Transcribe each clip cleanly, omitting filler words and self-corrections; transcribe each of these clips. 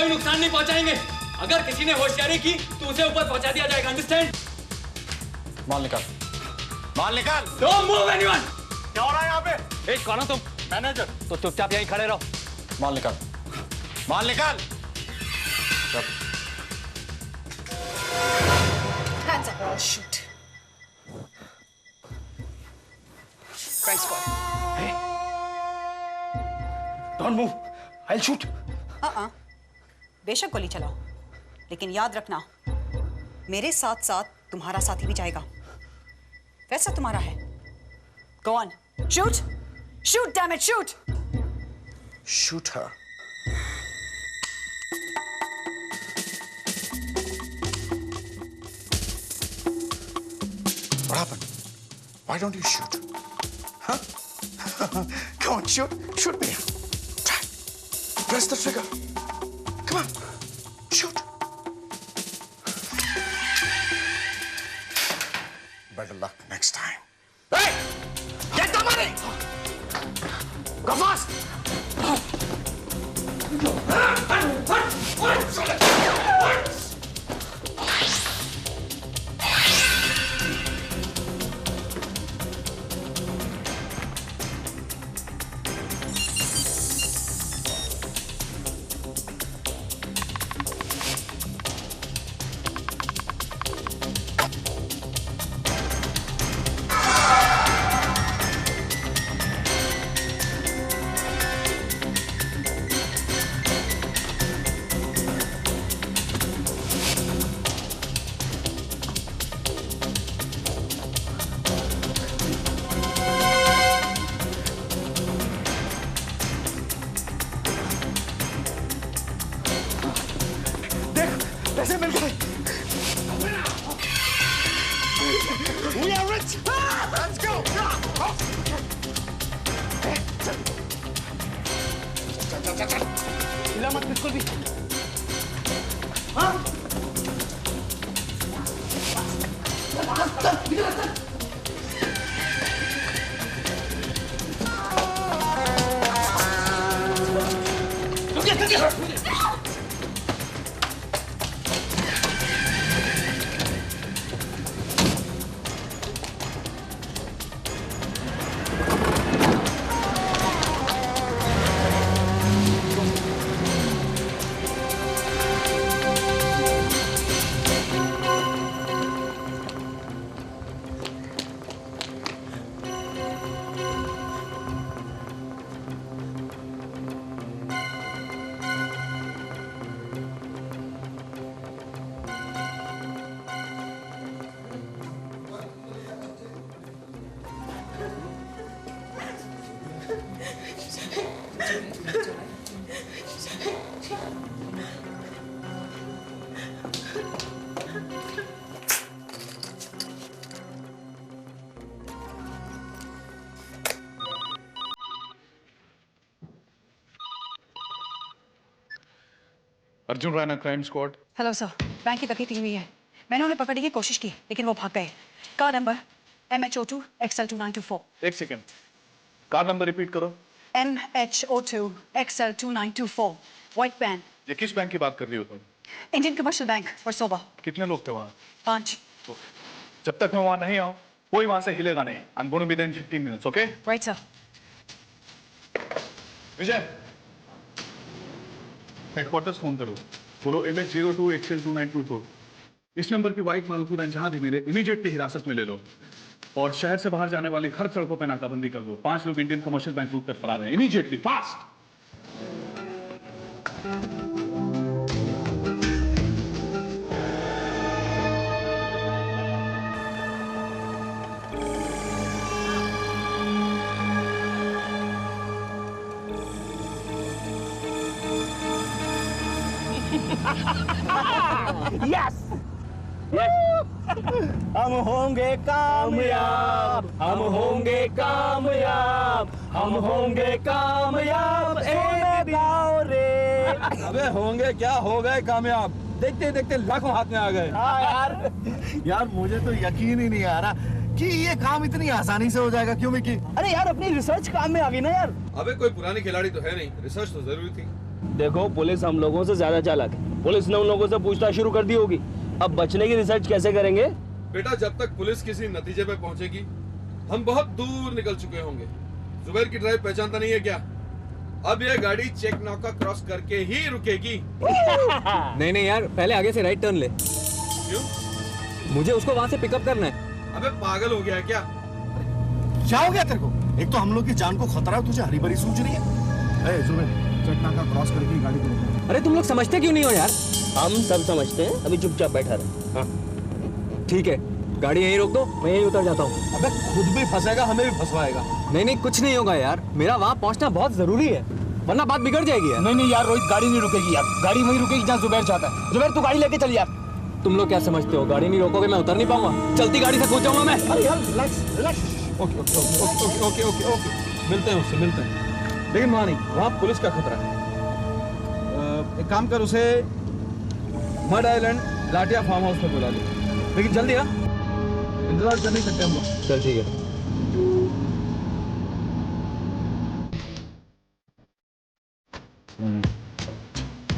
कोई नुकसान नहीं पहुंचाएंगे। अगर किसी ने होशियारी की तो उसे ऊपर पहुंचा दिया जाएगा, अंडरस्टैंड? माल निकाल, माल निकाल। Don't move anyone! क्या हो रहा है यहाँ पे? ए, कौन हो तुम? मैनेजर। तो चुपचाप यहीं खड़े रहो। माल निकाल, माल निकाल। Hands up or shoot. Crime squad. Hey, don't move. I'll shoot. बेशक गोली चलाओ, लेकिन याद रखना मेरे साथ साथ तुम्हारा साथी भी जाएगा। वैसा तुम्हारा है। Go on, shoot, shoot, damn it, shoot. Shoot her. What happened? Why don't you shoot? Huh? Come on, shoot. Shoot me. Try. Press the trigger. Come on. Shoot. Better luck next time. Hey! Get the money! Go fast! पैसे मिल गए। We are rich. Let's go. चल। हिला मत बिल्कुल भी। हाँ? Arjun Raina, crime squad. Hello sir, bank की तकलीफ हुई है। मैंने उन्हें पकड़ने की कोशिश की, लेकिन वो भाग गए। Car number MH02 XL2924। एक सेकेंड, कार नंबर रिपीट करो। MH02 XL2924, white van. ये किस बैंक की बात कर रही हो तुम? Indian commercial bank, Versova. कितने लोग थे वहाँ? 5। जब तक मैं वहाँ नहीं आऊँ कोई वहाँ से हिलेगा नहीं। I'm going to be there in 15 minutes, okay? Right sir. Vijay, headquarters phone करो, बोलो MH02 XL2924 इस नंबर की व्हाइट मालपुरा जहां भी मिले इमीडिएटली हिरासत में ले लो, और शहर से बाहर जाने वाली हर सड़कों पर नाकाबंदी कर दो। 5 लोग इंडियन कमर्शियल बैंक लूट कर फरार हैं। Immediately, fast. यस, हम होंगे कामयाब, हम होंगे कामयाब, हम होंगे कामयाब। गाओ रे। अबे होंगे क्या, हो गए कामयाब। देखते देखते लाखों हाथ में आ गए। हाँ यार मुझे तो यकीन ही नहीं आ रहा कि ये काम इतनी आसानी से हो जाएगा। क्यों मिकी? अरे यार अपनी रिसर्च काम में आ गई ना यार। अबे कोई पुरानी खिलाड़ी तो है नहीं, रिसर्च तो जरूरी थी। देखो पुलिस हम लोगों से ज्यादा चालाक है। पुलिस ने उन लोगों से पूछताछ शुरू कर दी होगी। अब बचने की रिसर्च कैसे करेंगे? बेटा जब तक पुलिस किसी नतीजे पे पहुंचेगी हम बहुत दूर निकल चुके होंगे। जुबैर की ड्राइव पहचानता नहीं है क्या? अब ये गाड़ी चेक नाका क्रॉस करके ही रुकेगी। नहीं नहीं यार, पहले आगे से राइट टर्न ले। क्यों? मुझे उसको वहां से पिकअप करना है। अबे पागल हो गया है क्या? क्या हो गया तेरे को? एक तो हम लोग की जान को खतरा है, तुझे हरी भरी सूझ रही है। जुबैर, चेक नाका क्रॉस करके गाड़ी को रोको। अरे तुम लोग समझते क्यों नहीं हो यार? हम सब समझते हैं, अभी चुपचाप बैठा रहे। हाँ ठीक है, गाड़ी यहीं रोक दो, मैं यहीं उतर जाता हूँ। अबे खुद भी फंसेगा, हमें भी फंसवाएगा। नहीं नहीं, कुछ नहीं होगा यार, मेरा वहाँ पहुँचना बहुत जरूरी है, वरना बात बिगड़ जाएगी यार। नहीं यार रोहित, गाड़ी नहीं रुकेगी यार। गाड़ी वहीं रुकेगी जहाँ जुबैर चाहता है। जुबैर तू गाड़ी लेके चल यार। तुम लोग क्या समझते हो, गाड़ी नहीं रोकोगे मैं उतर नहीं पाऊंगा? चलती गाड़ी से कूद जाऊंगा मैं। अरे यार relax relax. Okay okay okay okay okay okay okay, मिलते हैं उससे, मिलते हैं। लेकिन वहाँ नहीं, वहाँ पुलिस का खतरा है। एक काम कर, उसे मड आइलैंड लाटिया फार्म हाउस पे बुला ले, लेकिन जल्दी हाँ, इंतजार कर नहीं सकते हम लोग। चल ठीक है।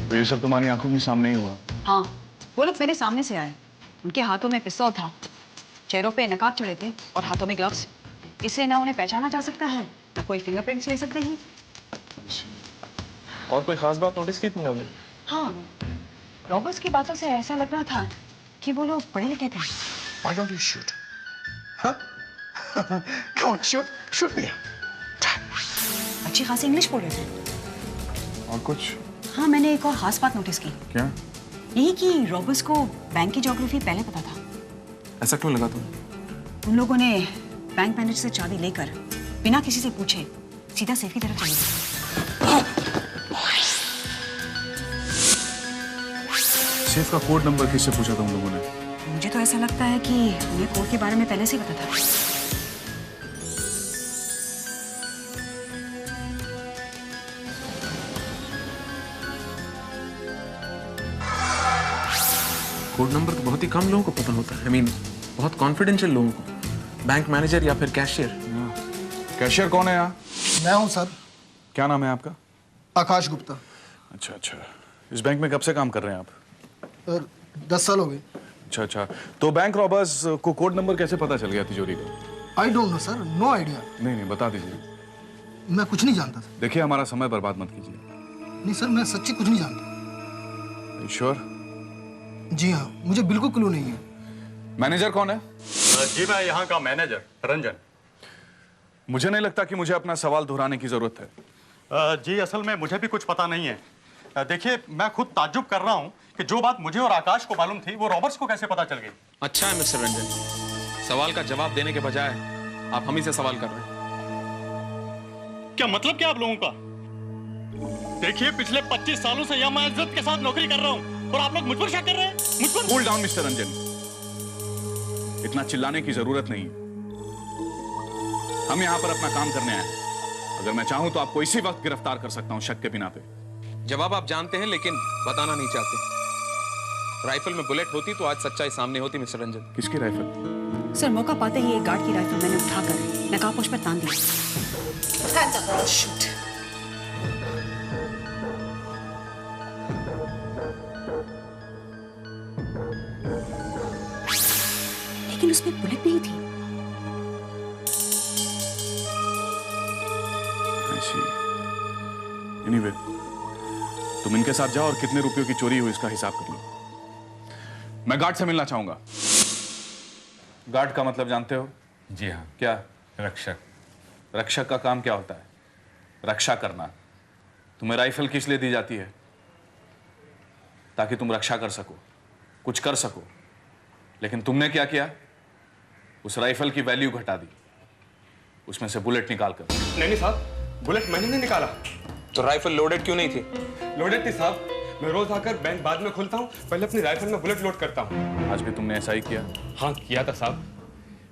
तो ये सब तुम्हारी आंखों के सामने ही हुआ? हाँ, वो लोग मेरे सामने से आए। उनके हाथों में पिस्तौल था, चेहरों पे नकाब चढ़े थे और हाथों में ग्लव्स। इससे ना उन्हें पहचाना जा सकता है, ना कोई फिंगरप्रिंट्स ले सकते हैं। और कोई खास बात नोटिस की तुमने? हाँ, रॉबर्ट्स की बातों से ऐसा लग रहा था कि वो लोग पढ़े लिखे थे। Why don't you shoot? Huh? Come on, shoot me. अच्छी खासी इंग्लिश बोल रहे थे। और कुछ? हाँ, मैंने एक और खास बात नोटिस की। क्या? यही कि रॉबर्ट्स को बैंक की ज्योग्राफी पहले पता था। ऐसा क्यों लगा तुम्हें? उन लोगों ने बैंक मैनेजर से चाबी लेकर बिना किसी से पूछे सीधा सेफ की तरफ चले गए। सेफ का कोड नंबर किससे पूछा था उन लोगों ने? मुझे तो ऐसा लगता है कि उन्हें कोड के बारे में पहले से ही पता था। कोड नंबर तो बहुत ही कम लोगों को पता होता है। I mean, बहुत कॉन्फिडेंशियल लोगों को, बैंक मैनेजर या फिर कैशियर। कैशियर कौन है यहाँ? मैं हूं सर, क्या नाम है आपका? आकाश गुप्ता। अच्छा अच्छा, इस बैंक में कब से काम कर रहे हैं आप? 10 साल हो गए। अच्छा, तो बैंक रॉबर्स को कोड नंबर कैसे पता चल गया तिजोरी का? I don't know sir, no idea. नहीं बता दीजिए। मैं कुछ नहीं जानता सर। देखिए हमारा समय बर्बाद मत कीजिए। नहीं सर, मैं सच्ची कुछ नहीं जानता। श्योर? जी हाँ, मुझे बिल्कुल क्लू नहीं है। मैनेजर कौन है? जी मैं यहाँ का मैनेजर रंजन। मुझे नहीं लगता कि मुझे अपना सवाल दोहराने की जरूरत है। जी असल में मुझे भी कुछ पता नहीं है। देखिए मैं खुद ताज्जुब कर रहा हूँ कि जो बात मुझे और आकाश को मालूम थी वो रॉबर्ट्स को कैसे पता चल गई। अच्छा है मिस्टर रंजन, सवाल का जवाब देने के बजाय आप हम ही से सवाल कर रहे हैं। क्या मतलब क्या आप लोगों का? देखिए पिछले 25 सालों से यहाँ मैं इज्जत के साथ नौकरी कर रहा हूँ और आप लोग मुझ पर शक कर रहे हैं? मुझ पर? कूल डाउन मिस्टर रंजन, इतना चिल्लाने की जरूरत नहीं। हम यहाँ पर अपना काम करने आए हैं। अगर मैं चाहूं तो आपको इसी वक्त गिरफ्तार कर सकता हूं शक के बिना पे। जवाब आप जानते हैं लेकिन बताना नहीं चाहते। राइफल में बुलेट होती तो आज सच्चाई सामने होती मिस्टर रंजन। किसकी राइफल? सर, मौका पाते ही एक गार्ड की राइफल मैंने उठाकर नकाबपोश पर तान दी। शूट। लेकिन उसमें बुलेट नहीं थी। Anyway, तुम इनके साथ जाओ और कितने रुपयों की चोरी हुई इसका हिसाब कर लो। मैं गार्ड से मिलना चाहूंगा। गार्ड का मतलब जानते हो? जी हाँ, क्या? रक्षक। रक्षक का काम क्या होता है? रक्षा करना। तुम्हें राइफल किस लिए दी जाती है? ताकि तुम रक्षा कर सको, कुछ कर सको। लेकिन तुमने क्या किया? उस राइफल की वैल्यू घटा दी, उसमें से बुलेट निकाल कर। नहीं साहब, बुलेट मैंने नहीं निकाला। तो राइफल लोडेड क्यों नहीं थी? लोडेड थी साहब। मैं रोज आकर बैंक बाद में खोलता हूँ, पहले अपनी राइफल में बुलेट लोड करता हूँ। आज भी तुमने ऐसा ही किया? हाँ किया था साहब,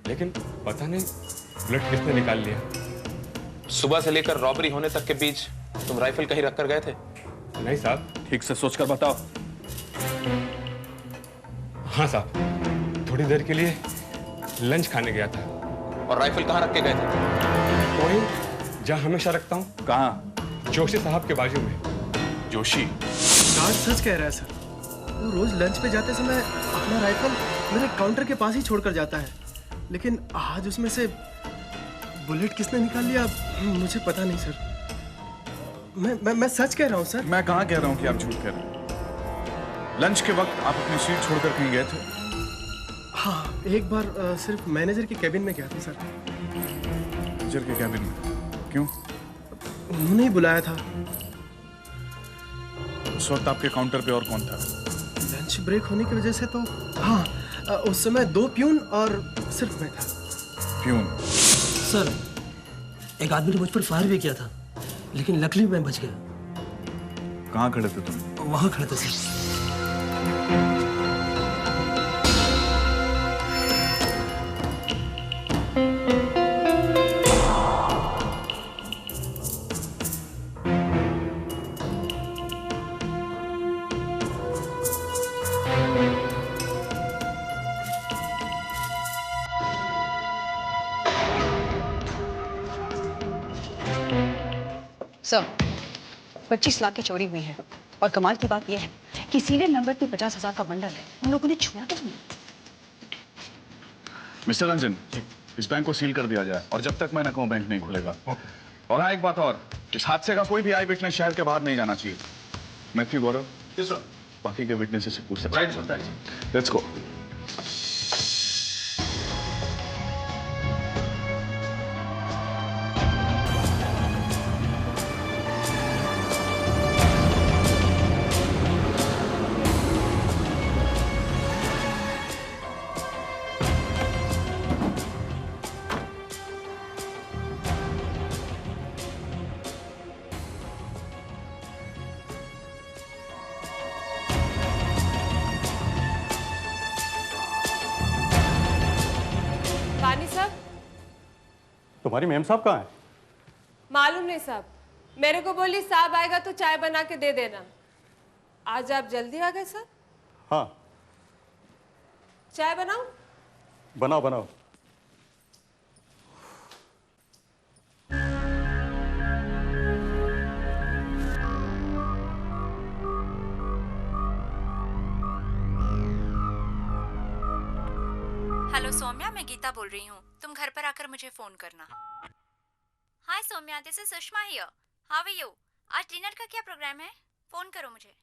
लेकिन पता नहीं बुलेट किसने निकाल लिया। सुबह से लेकर रॉबरी होने तक के बीच तुम राइफल कहीं रख कर गए थे? नहीं साहब। ठीक से सोचकर बताओ। हाँ साहब, थोड़ी देर के लिए लंच खाने गया था। और राइफल कहाँ रख के गए थे? वहीं जहाँ हमेशा रखता हूँ। कहाँ? जोशी साहब के बाजू में। जोशी। गार्ड सच कह रहा है सर। वो रोज लंच पे जाते समय अपना राइफल मेरे काउंटर के पास ही छोड़कर जाता है, लेकिन आज उसमें से बुलेट किसने निकाल लिया मुझे पता नहीं सर। मैं सच कह रहा हूँ सर। मैं कहाँ कह रहा हूँ कि आप झूठ कह रहे हैं? लंच के वक्त आप अपनी सीट छोड़कर कहीं गए थे? हाँ, एक बार सिर्फ मैनेजर के कैबिन में गया था सर। मैनेजर के कैबिन में? क्यों? उन्होंने ही बुलाया था। उस वक्त आपके काउंटर पे और कौन था? लंच ब्रेक होने की वजह से तो हाँ, उस समय 2 प्यून और सिर्फ मैं था। प्यून? सर, एक आदमी ने मुझ पर फायर भी किया था, लेकिन लकली मैं बच गया। कहाँ खड़े थे तुम? वहां खड़े थे सर। सर, 25 लाख की चोरी हुई है और कमाल की बात यह है कि सीरियल नंबर पे 50,000 का बंडल है। उन लोगों ने छुआ तो नहीं। मिस्टर रंजन, इस बैंक को सील कर दिया जाए और जब तक मैं न कहूं बैंक नहीं खुलेगा। और हाँ, एक बात और, इस हादसे का कोई भी आई विटनेस शहर के बाहर नहीं जाना चाहिए। मैथ्यू, गौरव, बाकी के विटनेसेस से पूछ सकते हैं। Let's go. तुम्हारी मेम साहब कहाँ है? मालूम नहीं साहब, मेरे को बोली साहब आएगा तो चाय बना के दे देना। आज आप जल्दी आ गए सर? हाँ। चाय बनाऊं? बनाओ बनाओ। हेलो सौम्या, मैं गीता बोल रही हूँ। तुम घर पर आकर मुझे फोन करना। Hi Saumya, this is Sushma here. How are you? आज डिनर का क्या प्रोग्राम है? फोन करो मुझे।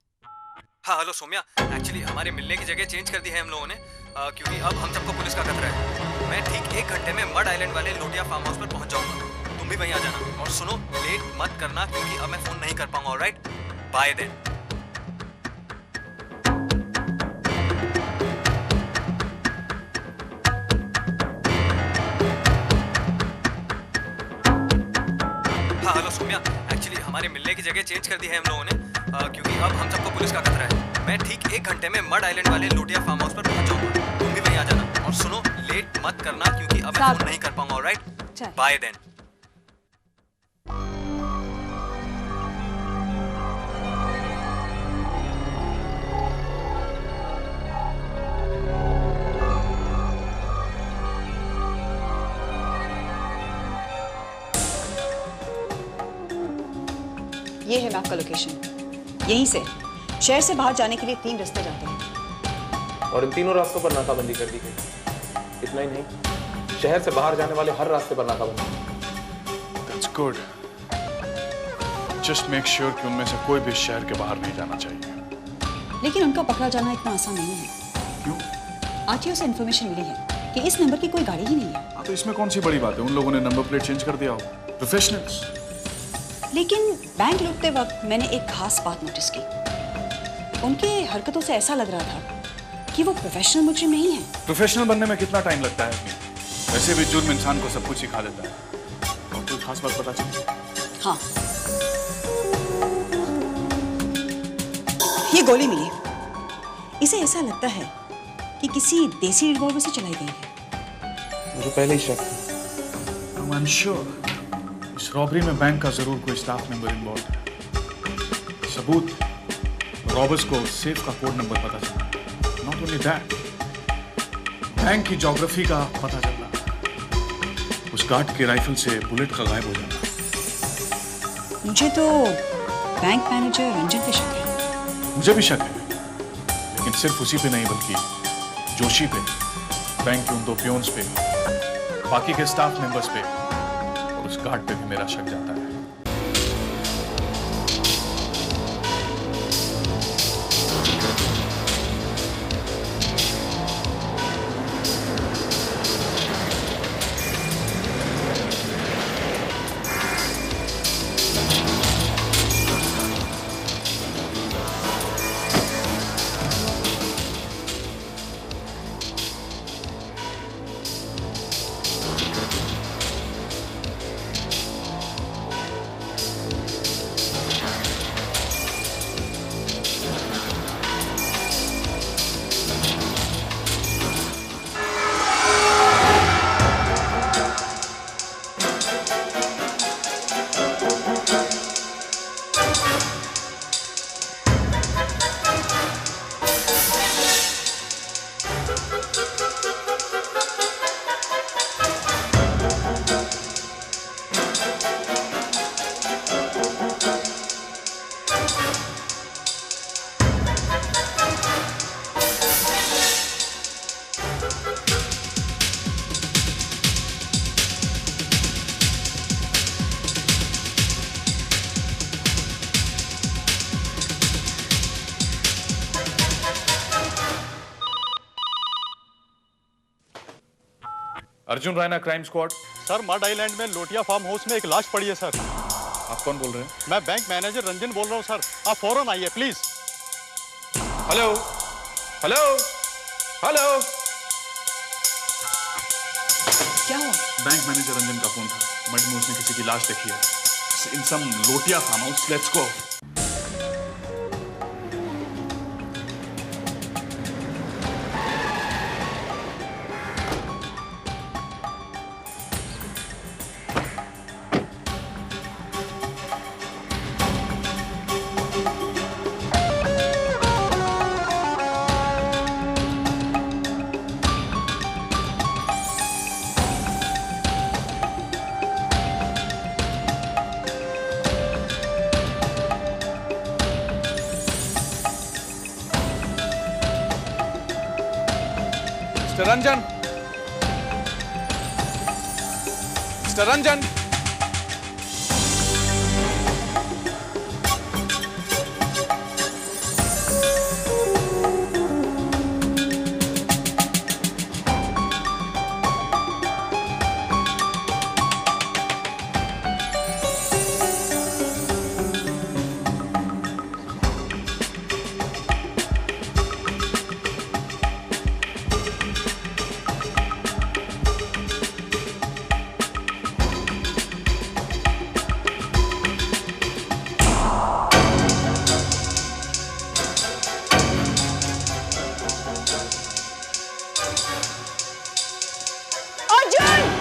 हाँ हेलो सौम्या, एक्चुअली हमारे मिलने की जगह चेंज कर दी है हम लोगों ने, क्योंकि अब हम सबको पुलिस का खतरा है। मैं ठीक 1 घंटे में मड आइलैंड वाले लोटिया फार्म हाउस पर पहुंच जाऊंगा। तुम भी वहीं आ जाना। और सुनो, लेट मत करना क्योंकि अब मैं फोन नहीं कर पाऊंगा। Alright, bye then. हाँ हेलो सौम्या, एक्चुअली हमारे मिलने की जगह चेंज कर दी है हम लोगों ने, क्योंकि अब हम सबको पुलिस का खतरा है। मैं ठीक 1 घंटे में मड आइलैंड वाले लोटिया फार्म हाउस पर पहुंच जाऊंगा। तुम भी वहीं आ जाना। और सुनो, लेट मत करना क्योंकि अब मैं फोन नहीं कर पाऊंगा। Alright, bye then. ये है मैप का लोकेशन। यहीं से शहर से बाहर जाने के लिए 3 रास्ते जाते हैं और इन तीनों रास्तों पर नाकाबंदी कर दी गई। इतना ही नहीं, शहर से बाहर जाने वाले हर रास्ते पर नाकाबंदी। That's good. Just make sure कि उनमें से कोई भी शहर के बाहर नहीं जाना चाहिए। लेकिन उनका पकड़ा जाना इतना आसान नहीं है। क्यों? आरटीओ से इंफॉर्मेशन मिली है कि इस नंबर की कोई गाड़ी ही नहीं है। हाँ, तो इसमें कौन सी बड़ी बात है? उन लोगों ने नंबर प्लेट चेंज कर दिया हो। प्रोफेशनल्स। लेकिन बैंक लूटते वक्त मैंने एक खास बात नोटिस की। उनके हरकतों से ऐसा लग रहा था कि वो प्रोफेशनल मुजरिम नहीं है। प्रोफेशनल बनने में कितना टाइम लगता है? वैसे भी जुर्म इंसान को सब कुछ सिखा देता है। और कोई खास बात पता चली? हाँ, ये गोली मिली। इसे ऐसा लगता है कि किसी देसी रिवॉल्वर से चलाई गई है। मुझे पहले ही शक था। I'm unsure. इस रॉबरी में बैंक का जरूर कोई स्टाफ मेंबर इन्वॉल्व है। सबूत, रॉबर्स को सेफ का कोड नंबर पता चला। नॉट ओनली दैट, बैंक की ज्योग्राफी का पता चला। उस गार्ड के राइफल से बुलेट का गायब हो जाना। मुझे तो बैंक मैनेजर रंजन पे शक है। मुझे भी शक है, लेकिन सिर्फ उसी पे नहीं बल्कि जोशी पे, बैंक के उन 2 पियोन्स पे, बाकी के स्टाफ मेंबर्स पे और उस गार्ड पे भी मेरा शक जाता है। Arjun Raina, crime squad. Sir, mud island में लोटिया फार्म हाउस में एक लाश पड़ी है सर। आप कौन बोल रहे हैं? मैं बैंक मैनेजर रंजन बोल रहा हूँ सर। आप फौरन आइए प्लीज। Hello hello hello. क्या हुआ? बैंक मैनेजर रंजन का फोन था। मड में उसने किसी की लाश देखी है। In some Lotia farm house. Let's go. Mister Ranjan, mister Ranjan. Arjun!